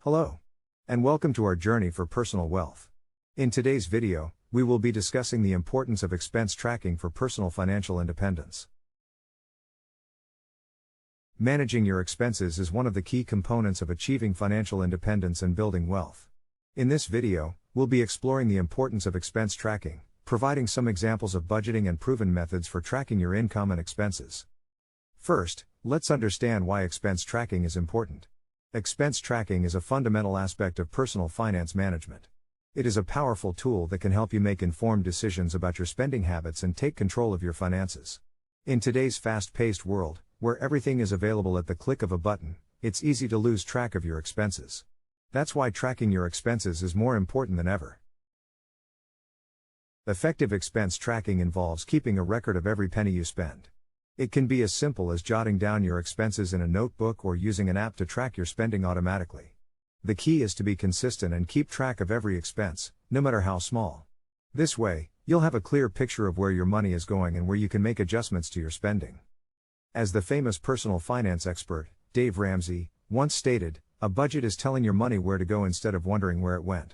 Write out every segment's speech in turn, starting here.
Hello, and welcome to our journey for personal wealth. In today's video, we will be discussing the importance of expense tracking for personal financial independence. Managing your expenses is one of the key components of achieving financial independence and building wealth. In this video, we'll be exploring the importance of expense tracking, providing some examples of budgeting and proven methods for tracking your income and expenses. First, let's understand why expense tracking is important. Expense tracking is a fundamental aspect of personal finance management. It is a powerful tool that can help you make informed decisions about your spending habits and take control of your finances. In today's fast-paced world, where everything is available at the click of a button, it's easy to lose track of your expenses. That's why tracking your expenses is more important than ever. Effective expense tracking involves keeping a record of every penny you spend. It can be as simple as jotting down your expenses in a notebook or using an app to track your spending automatically. The key is to be consistent and keep track of every expense, no matter how small. This way, you'll have a clear picture of where your money is going and where you can make adjustments to your spending. As the famous personal finance expert, Dave Ramsey, once stated, "A budget is telling your money where to go instead of wondering where it went."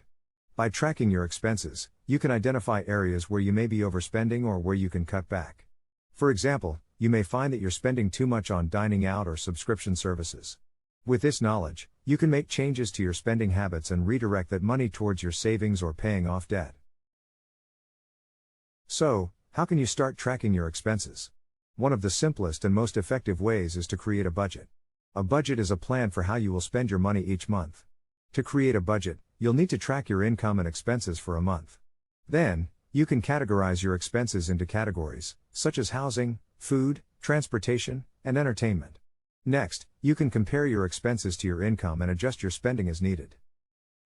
By tracking your expenses, you can identify areas where you may be overspending or where you can cut back. For example, you may find that you're spending too much on dining out or subscription services. With this knowledge, you can make changes to your spending habits and redirect that money towards your savings or paying off debt. So, how can you start tracking your expenses? One of the simplest and most effective ways is to create a budget. A budget is a plan for how you will spend your money each month. To create a budget, you'll need to track your income and expenses for a month. Then, you can categorize your expenses into categories, such as housing, food, transportation, and entertainment. Next, you can compare your expenses to your income and adjust your spending as needed.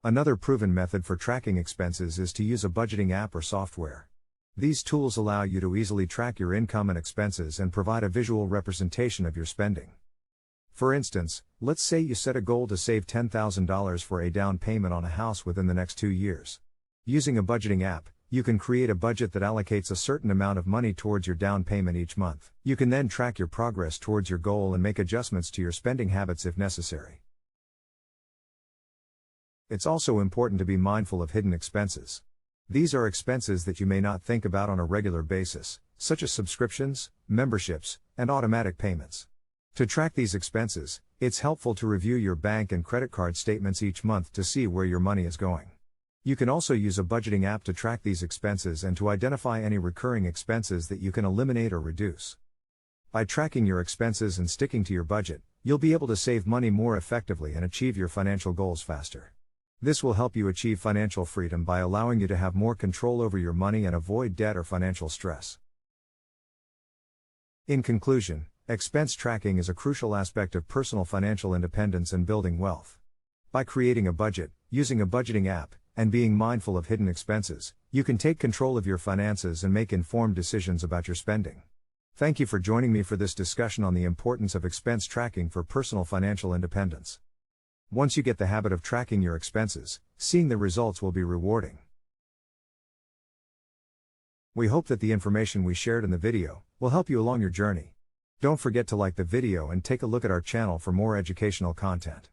Another proven method for tracking expenses is to use a budgeting app or software. These tools allow you to easily track your income and expenses and provide a visual representation of your spending. For instance, let's say you set a goal to save $10,000 for a down payment on a house within the next 2 years. Using a budgeting app, you can create a budget that allocates a certain amount of money towards your down payment each month. You can then track your progress towards your goal and make adjustments to your spending habits if necessary. It's also important to be mindful of hidden expenses. These are expenses that you may not think about on a regular basis, such as subscriptions, memberships, and automatic payments. To track these expenses, it's helpful to review your bank and credit card statements each month to see where your money is going. You can also use a budgeting app to track these expenses and to identify any recurring expenses that you can eliminate or reduce. By tracking your expenses and sticking to your budget, you'll be able to save money more effectively and achieve your financial goals faster. This will help you achieve financial freedom by allowing you to have more control over your money and avoid debt or financial stress. In conclusion, expense tracking is a crucial aspect of personal financial independence and building wealth. By creating a budget, using a budgeting app, and being mindful of hidden expenses, you can take control of your finances and make informed decisions about your spending. Thank you for joining me for this discussion on the importance of expense tracking for personal financial independence. Once you get the habit of tracking your expenses, seeing the results will be rewarding. We hope that the information we shared in the video will help you along your journey. Don't forget to like the video and take a look at our channel for more educational content.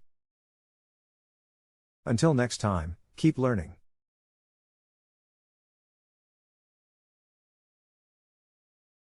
Until next time, keep learning.